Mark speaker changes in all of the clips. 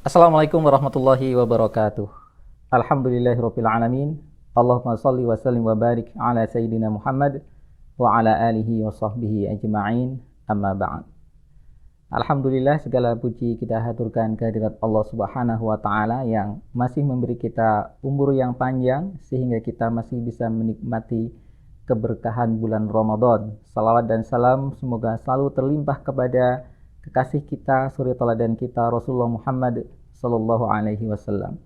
Speaker 1: Assalamualaikum warahmatullahi wabarakatuh. Alhamdulillahirabbil alamin. Allahumma shalli wa sallim wa barik ala sayyidina Muhammad wa ala alihi wa sahbihi ajma'in. Amma ba'd. Alhamdulillah, segala puji kita haturkan kehadirat Allah Subhanahu wa taala yang masih memberi kita umur yang panjang sehingga kita masih bisa menikmati keberkahan bulan Ramadan. Salawat dan salam semoga selalu terlimpah kepada kekasih kita, suri teladan kita, Rasulullah Muhammad sallallahu alaihi wasallam.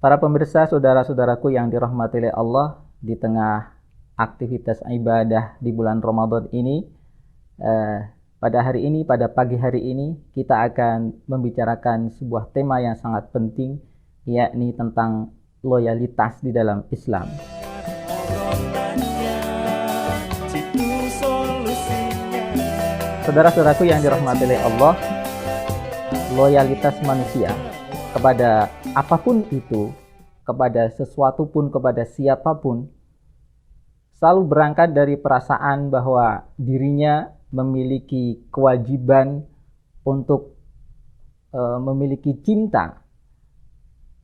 Speaker 1: Para pemirsa, saudara-saudaraku yang dirahmati oleh Allah, di tengah aktivitas ibadah di bulan Ramadan ini, pada hari ini, pada pagi hari ini, kita akan membicarakan sebuah tema yang sangat penting, yakni tentang loyalitas di dalam Islam. Saudara-saudaraku yang dirahmati oleh Allah, loyalitas manusia kepada apapun itu, kepada sesuatu pun, kepada siapapun, selalu berangkat dari perasaan bahwa dirinya memiliki kewajiban untuk memiliki cinta,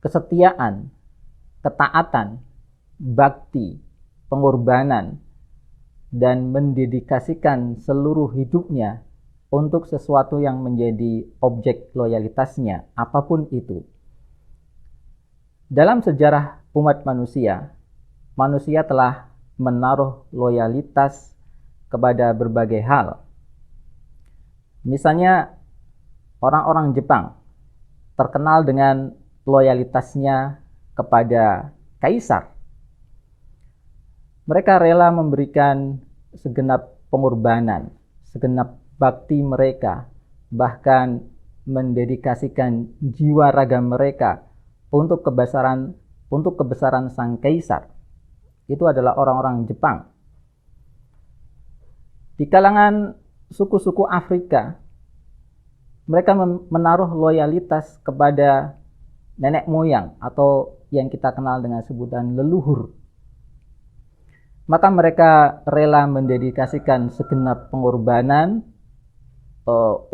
Speaker 1: kesetiaan, ketaatan, bakti, pengorbanan, dan mendedikasikan seluruh hidupnya untuk sesuatu yang menjadi objek loyalitasnya, apapun itu. Dalam sejarah umat manusia, manusia telah menaruh loyalitas kepada berbagai hal. Misalnya, orang-orang Jepang terkenal dengan loyalitasnya kepada kaisar. Mereka rela memberikan segenap pengorbanan, segenap bakti mereka, bahkan mendedikasikan jiwa raga mereka untuk kebesaran sang kaisar. Itu adalah orang-orang Jepang. Di kalangan suku-suku Afrika, mereka menaruh loyalitas kepada nenek moyang atau yang kita kenal dengan sebutan leluhur. Maka mereka rela mendedikasikan segenap pengorbanan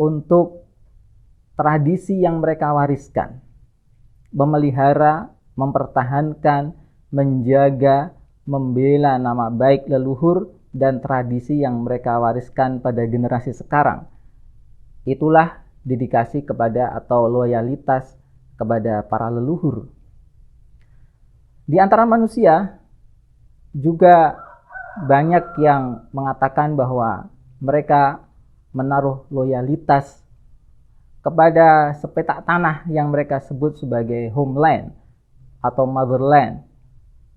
Speaker 1: untuk tradisi yang mereka wariskan, memelihara, mempertahankan, menjaga, membela nama baik leluhur dan tradisi yang mereka wariskan pada generasi sekarang. Itulah dedikasi kepada atau loyalitas kepada para leluhur. Di antara manusia juga banyak yang mengatakan bahwa mereka menaruh loyalitas kepada sepetak tanah yang mereka sebut sebagai homeland atau motherland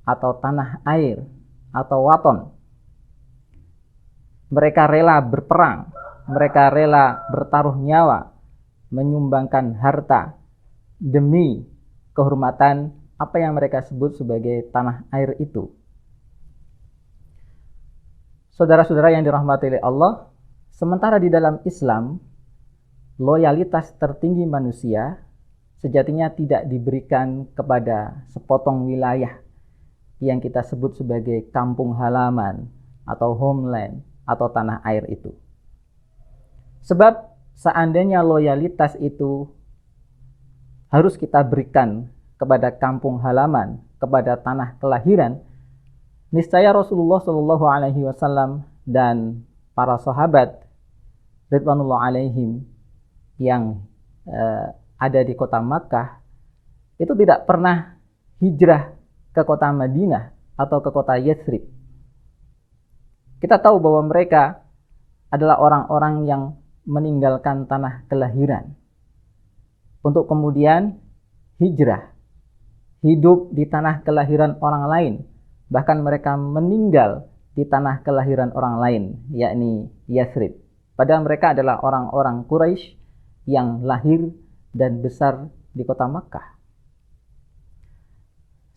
Speaker 1: atau tanah air atau waton. Mereka rela berperang, mereka rela bertaruh nyawa, menyumbangkan harta demi kehormatan apa yang mereka sebut sebagai tanah air itu. Saudara-saudara yang dirahmati oleh Allah, sementara di dalam Islam, loyalitas tertinggi manusia sejatinya tidak diberikan kepada sepotong wilayah yang kita sebut sebagai kampung halaman atau homeland atau tanah air itu. Sebab seandainya loyalitas itu harus kita berikan kepada kampung halaman, kepada tanah kelahiran, niscaya Rasulullah Shallallahu Alaihi Wasallam dan para sahabat Ridwanullah alaihim yang ada di kota Makkah itu tidak pernah hijrah ke kota Madinah atau ke kota Yathrib. Kita tahu bahwa mereka adalah orang-orang yang meninggalkan tanah kelahiran untuk kemudian hijrah, hidup di tanah kelahiran orang lain. Bahkan mereka meninggal di tanah kelahiran orang lain, yakni Yathrib. Padahal mereka adalah orang-orang Quraisy yang lahir dan besar di kota Makkah.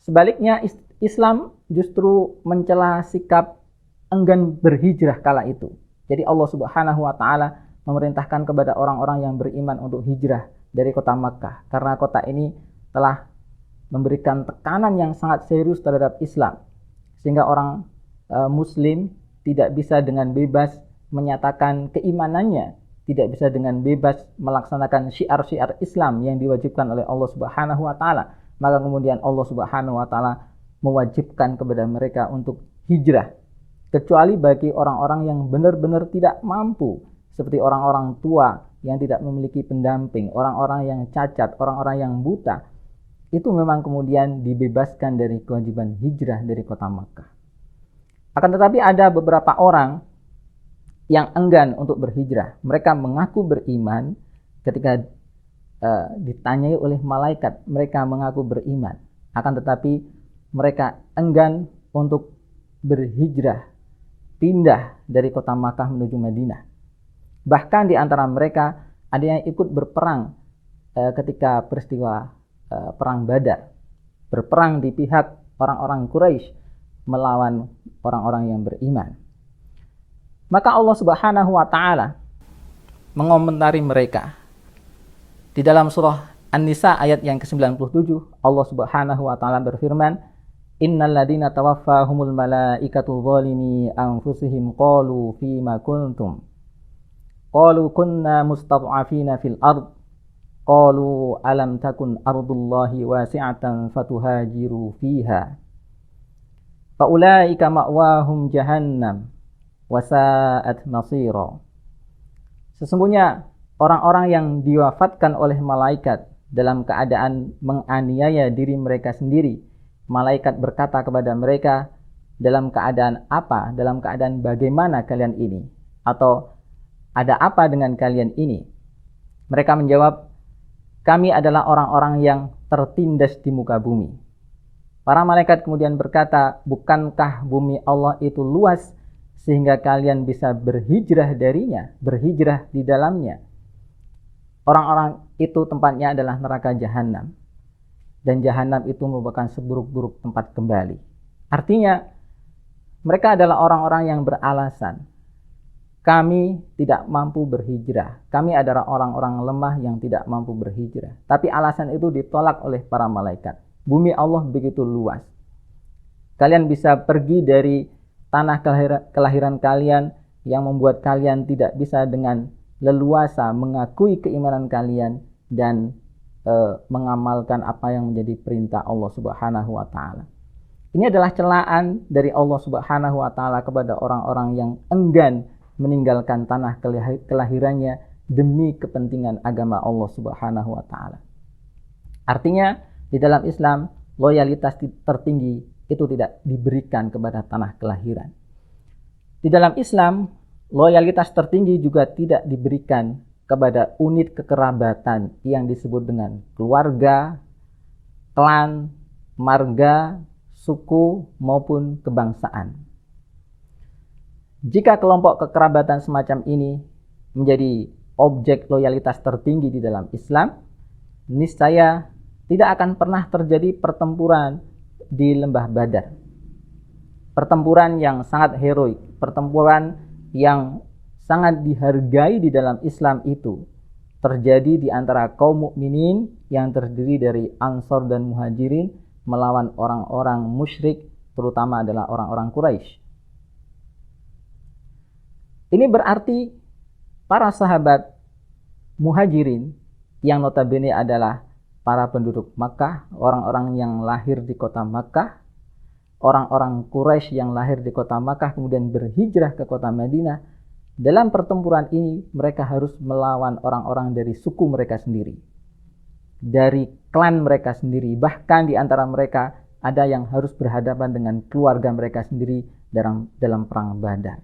Speaker 1: Sebaliknya, Islam justru mencela sikap enggan berhijrah kala itu. Jadi Allah Subhanahu wa taala memerintahkan kepada orang-orang yang beriman untuk hijrah dari kota Makkah, karena kota ini telah memberikan tekanan yang sangat serius terhadap Islam, sehingga orang Muslim tidak bisa dengan bebas menyatakan keimanannya tidak bisa dengan bebas melaksanakan syiar-syiar Islam yang diwajibkan oleh Allah Subhanahu wa taala, maka kemudian Allah Subhanahu wa taala mewajibkan kepada mereka untuk hijrah, kecuali bagi orang-orang yang benar-benar tidak mampu, seperti orang-orang tua yang tidak memiliki pendamping, orang-orang yang cacat, orang-orang yang buta. Itu memang kemudian dibebaskan dari kewajiban hijrah dari kota Makkah. Akan tetapi ada beberapa orang yang enggan untuk berhijrah. Mereka mengaku beriman ketika ditanyai oleh malaikat, mereka mengaku beriman. Akan tetapi mereka enggan untuk berhijrah, pindah dari kota Makkah menuju Madinah. Bahkan di antara mereka ada yang ikut berperang ketika peristiwa perang Badar, berperang di pihak orang-orang Quraisy melawan orang-orang yang beriman. Maka Allah Subhanahu wa taala mengomentari mereka. Di dalam surah An-Nisa ayat yang ke-97, Allah Subhanahu wa taala berfirman, "Innal ladzina tawaffahumul malaikatu zalimi anfusihim qalu fima kuntum? Qalu kunna mustad'afina fil ard. Qalu alam takun ardullahi wasi'atan fatuhajiru fiha. Faulaika ma'wahum jahannam wasa'at masira." Sesungguhnya orang-orang yang diwafatkan oleh malaikat dalam keadaan menganiaya diri mereka sendiri, malaikat berkata kepada mereka, dalam keadaan apa? Dalam keadaan bagaimana kalian ini? Atau ada apa dengan kalian ini? Mereka menjawab, kami adalah orang-orang yang tertindas di muka bumi. Para malaikat kemudian berkata, bukankah bumi Allah itu luas sehingga kalian bisa berhijrah darinya, berhijrah di dalamnya? Orang-orang itu tempatnya adalah neraka jahanam. Dan jahanam itu merupakan seburuk-buruk tempat kembali. Artinya, mereka adalah orang-orang yang beralasan, kami tidak mampu berhijrah. Kami adalah orang-orang lemah yang tidak mampu berhijrah. Tapi alasan itu ditolak oleh para malaikat. Bumi Allah begitu luas. Kalian bisa pergi dari tanah kelahiran kalian yang membuat kalian tidak bisa dengan leluasa mengakui keimanan kalian dan mengamalkan apa yang menjadi perintah Allah Subhanahu wa taala. Ini adalah celaan dari Allah Subhanahu wa taala kepada orang-orang yang enggan meninggalkan tanah kelahirannya demi kepentingan agama Allah Subhanahu wa taala. Artinya, di dalam Islam, loyalitas tertinggi itu tidak diberikan kepada tanah kelahiran. Di dalam Islam, loyalitas tertinggi juga tidak diberikan kepada unit kekerabatan yang disebut dengan keluarga, klan, marga, suku, maupun kebangsaan. Jika kelompok kekerabatan semacam ini menjadi objek loyalitas tertinggi di dalam Islam, niscaya tidak akan pernah terjadi pertempuran di lembah Badar. Pertempuran yang sangat heroik, pertempuran yang sangat dihargai di dalam Islam itu terjadi di antara kaum mukminin yang terdiri dari Ansor dan Muhajirin melawan orang-orang musyrik, terutama adalah orang-orang Quraisy. Ini berarti para sahabat Muhajirin yang notabene adalah para penduduk Makkah, orang-orang yang lahir di kota Makkah, orang-orang Quraisy yang lahir di kota Makkah kemudian berhijrah ke kota Madinah. Dalam pertempuran ini mereka harus melawan orang-orang dari suku mereka sendiri, dari klan mereka sendiri, bahkan di antara mereka ada yang harus berhadapan dengan keluarga mereka sendiri dalam perang Badar.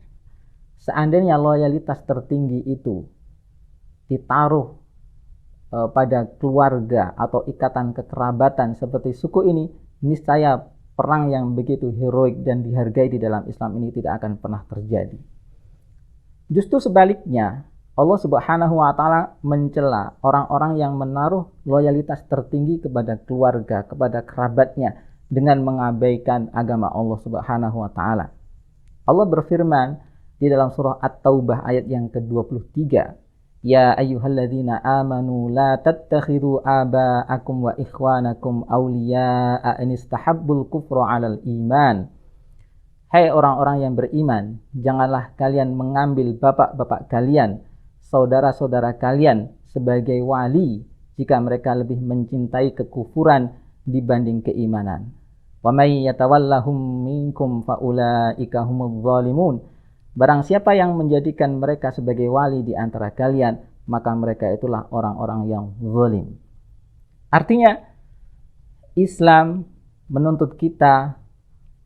Speaker 1: Seandainya loyalitas tertinggi itu ditaruh pada keluarga atau ikatan kekerabatan seperti suku ini, niscaya perang yang begitu heroik dan dihargai di dalam Islam ini tidak akan pernah terjadi. Justru sebaliknya, Allah Subhanahu wa taala mencela orang-orang yang menaruh loyalitas tertinggi kepada keluarga, kepada kerabatnya dengan mengabaikan agama Allah Subhanahu wa taala. Allah berfirman di dalam surah At-Taubah ayat yang ke-23, "Ya ayyuhalladzina amanu la tattakhidhu aba'akum wa ikhwanakum awliya'a in istahabbul kufra 'alal iman." Hai orang-orang yang beriman, janganlah kalian mengambil bapak-bapak kalian saudara-saudara kalian sebagai wali jika mereka lebih mencintai kekufuran dibanding keimanan. Wa may yatawallahum minkum faulaika humudz zalimun. Barang siapa yang menjadikan mereka sebagai wali di antara kalian, maka mereka itulah orang-orang yang zalim. Artinya, Islam menuntut kita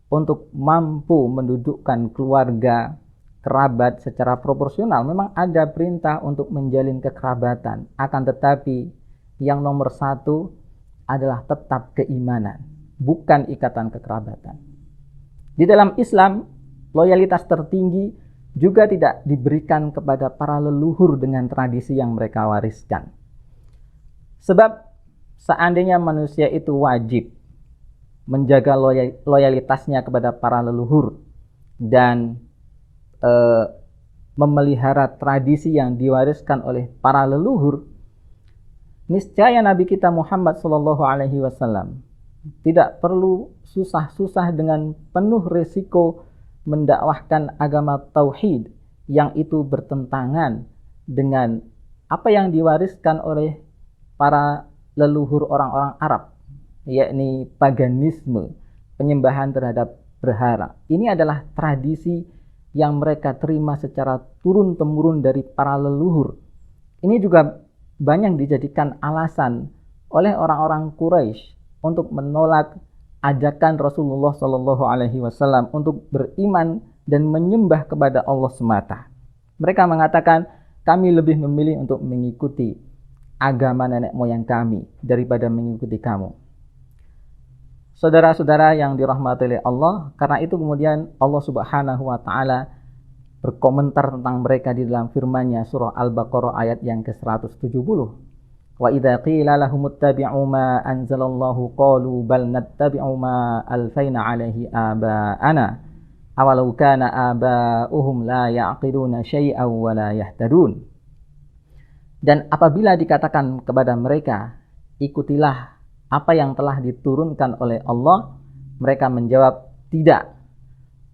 Speaker 1: untuk mampu mendudukkan keluarga, kerabat secara proporsional. Memang ada perintah untuk menjalin kekerabatan, akan tetapi yang nomor satu adalah tetap keimanan, bukan ikatan kekerabatan. Di dalam Islam, loyalitas tertinggi juga tidak diberikan kepada para leluhur dengan tradisi yang mereka wariskan. Sebab seandainya manusia itu wajib menjaga loyalitasnya kepada para leluhur dan memelihara tradisi yang diwariskan oleh para leluhur, niscaya Nabi kita Muhammad SAW tidak perlu susah-susah dengan penuh risiko mendakwahkan agama tauhid yang itu bertentangan dengan apa yang diwariskan oleh para leluhur orang-orang Arab, yakni paganisme, penyembahan terhadap berhala. Ini adalah tradisi yang mereka terima secara turun-temurun dari para leluhur. Ini juga banyak dijadikan alasan oleh orang-orang Quraisy untuk menolak ajakan Rasulullah SAW untuk beriman dan menyembah kepada Allah semata. Mereka mengatakan, kami lebih memilih untuk mengikuti agama nenek moyang kami daripada mengikuti kamu. Saudara-saudara yang dirahmati oleh Allah, karena itu kemudian Allah Subhanahu wa taala berkomentar tentang mereka di dalam firman-Nya surah Al-Baqarah ayat yang ke-170. Wa idza qila lahum ittabi'u ma anzalallahu qalu bal nattabi'u ma alfaina 'alaihi aba'ana awalau kana aba'uhum la ya'qiluna syai'an wa la yahtadun. Dan apabila dikatakan kepada mereka, ikutilah apa yang telah diturunkan oleh Allah, mereka menjawab, tidak.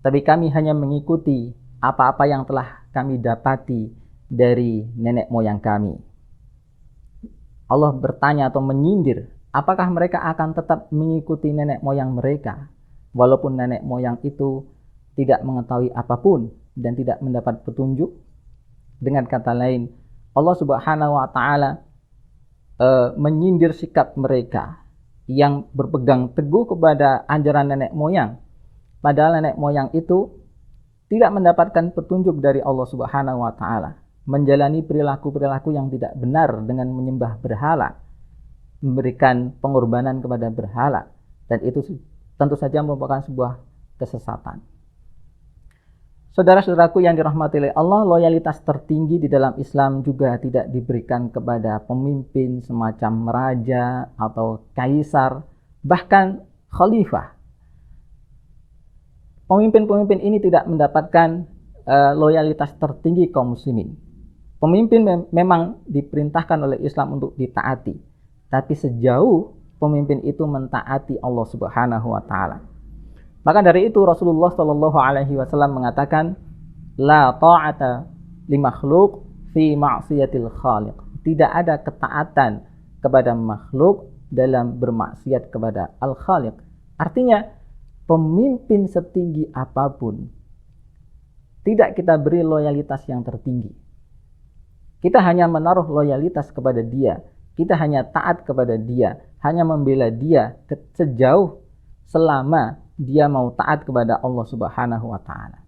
Speaker 1: Tapi kami hanya mengikuti apa-apa yang telah kami dapati dari nenek moyang kami. Allah bertanya atau menyindir, apakah mereka akan tetap mengikuti nenek moyang mereka, walaupun nenek moyang itu tidak mengetahui apapun dan tidak mendapat petunjuk? Dengan kata lain, Allah Subhanahu wa taala menyindir sikap mereka yang berpegang teguh kepada ajaran nenek moyang, padahal nenek moyang itu tidak mendapatkan petunjuk dari Allah Subhanahu wa taala, menjalani perilaku-perilaku yang tidak benar dengan menyembah berhala, memberikan pengorbanan kepada berhala, dan itu tentu saja merupakan sebuah kesesatan. Saudara-saudaraku yang dirahmati oleh Allah, loyalitas tertinggi di dalam Islam juga tidak diberikan kepada pemimpin semacam raja atau kaisar, bahkan khalifah. Pemimpin-pemimpin ini tidak mendapatkan loyalitas tertinggi kaum muslimin. Pemimpin memang diperintahkan oleh Islam untuk ditaati, tapi sejauh pemimpin itu mentaati Allah Subhanahu wa taala. Maka dari itu Rasulullah SAW mengatakan, la ta'ata li makhluk fi ma'siyatil khaliq. Tidak ada ketaatan kepada makhluk dalam bermaksiat kepada al-khaliq. Artinya, pemimpin setinggi apapun tidak kita beri loyalitas yang tertinggi. Kita hanya menaruh loyalitas kepada dia, kita hanya taat kepada dia, hanya membela dia sejauh selama dia mau taat kepada Allah Subhanahu wa taala.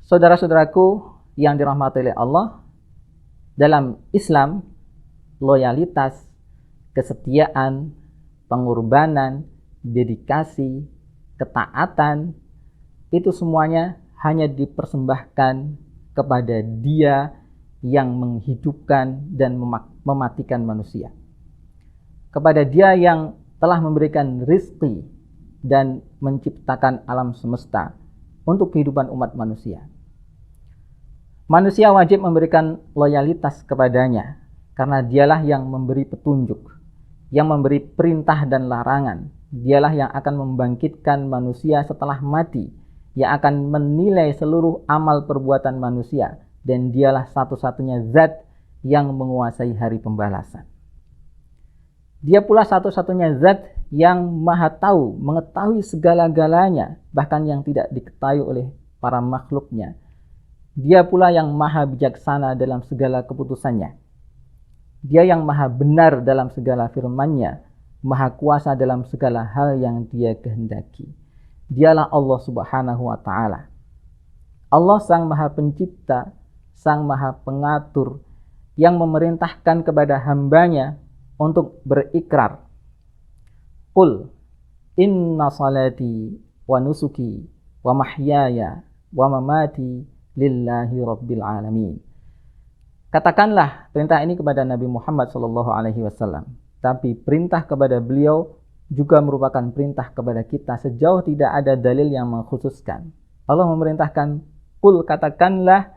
Speaker 1: Saudara-saudaraku yang dirahmati oleh Allah, dalam Islam loyalitas, kesetiaan, pengorbanan, dedikasi, ketaatan, itu semuanya hanya dipersembahkan kepada dia yang menghidupkan dan mematikan manusia, kepada dia yang telah memberikan rizki dan menciptakan alam semesta untuk kehidupan umat manusia. Manusia wajib memberikan loyalitas kepadanya, karena dialah yang memberi petunjuk, yang memberi perintah dan larangan. Dialah yang akan membangkitkan manusia setelah mati, yang akan menilai seluruh amal perbuatan manusia, dan dialah satu-satunya zat yang menguasai hari pembalasan. Dia pula satu-satunya zat yang maha tahu, mengetahui segala-galanya, bahkan yang tidak diketahui oleh para makhluknya. Dia pula yang maha bijaksana dalam segala keputusannya. Dia yang maha benar dalam segala firman-Nya, maha kuasa dalam segala hal yang Dia kehendaki. Dialah Allah Subhanahu wa Ta'ala. Allah Sang Maha Pencipta, Sang Maha Pengatur, yang memerintahkan kepada hambanya untuk berikrar. Qul inna salati wa nusuki wa mahyaya wa mamati lillahi rabbil alamin. Katakanlah perintah ini kepada Nabi Muhammad SAW. Tapi perintah kepada beliau juga merupakan perintah kepada kita sejauh tidak ada dalil yang mengkhususkan. Allah memerintahkan, qul katakanlah,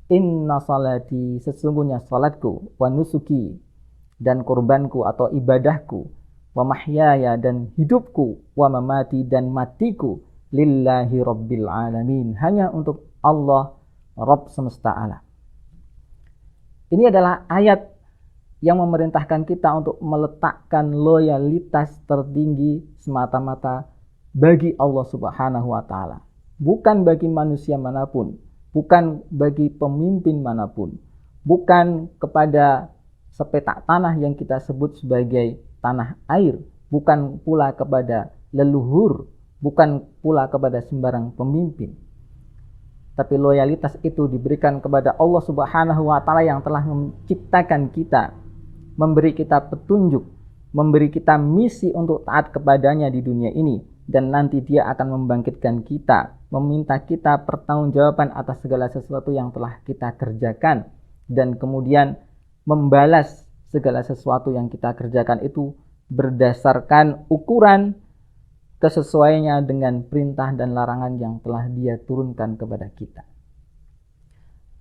Speaker 1: inna salati, sesungguhnya salatku, wa nusuki, dan kurbanku atau ibadahku, wa mahyaya, dan hidupku, wa mamati, dan matiku, lillahi rabbil alamin, hanya untuk Allah, Rabb semesta alam. Ini adalah ayat yang memerintahkan kita untuk meletakkan loyalitas tertinggi semata-mata bagi Allah Subhanahu wa Ta'ala, bukan bagi manusia manapun, bukan bagi pemimpin manapun, bukan kepada sepetak tanah yang kita sebut sebagai tanah air, bukan pula kepada leluhur, bukan pula kepada sembarang pemimpin. Tapi loyalitas itu diberikan kepada Allah Subhanahu wa Ta'ala yang telah menciptakan kita, memberi kita petunjuk, memberi kita misi untuk taat kepadanya di dunia ini, dan nanti Dia akan membangkitkan kita, meminta kita pertanggungjawaban atas segala sesuatu yang telah kita kerjakan, dan kemudian membalas segala sesuatu yang kita kerjakan itu berdasarkan ukuran kesesuaiannya dengan perintah dan larangan yang telah Dia turunkan kepada kita.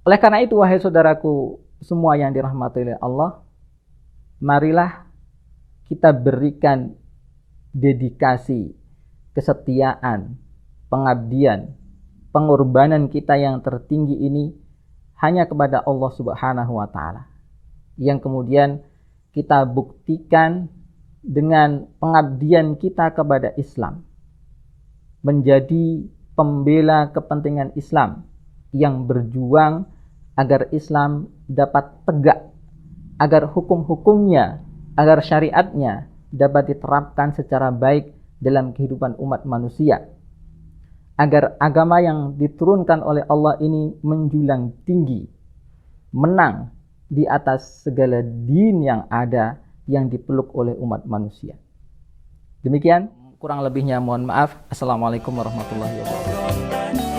Speaker 1: Oleh karena itu, wahai saudaraku semua yang dirahmati oleh Allah, marilah kita berikan dedikasi, kesetiaan, pengabdian, pengorbanan kita yang tertinggi ini hanya kepada Allah Subhanahu wa Ta'ala, yang kemudian kita buktikan dengan pengabdian kita kepada Islam, menjadi pembela kepentingan Islam yang berjuang agar Islam dapat tegak, agar hukum-hukumnya, agar syariatnya dapat diterapkan secara baik dalam kehidupan umat manusia, agar agama yang diturunkan oleh Allah ini menjulang tinggi, menang di atas segala din yang ada yang dipeluk oleh umat manusia. Demikian, kurang lebihnya mohon maaf. Assalamualaikum warahmatullahi wabarakatuh.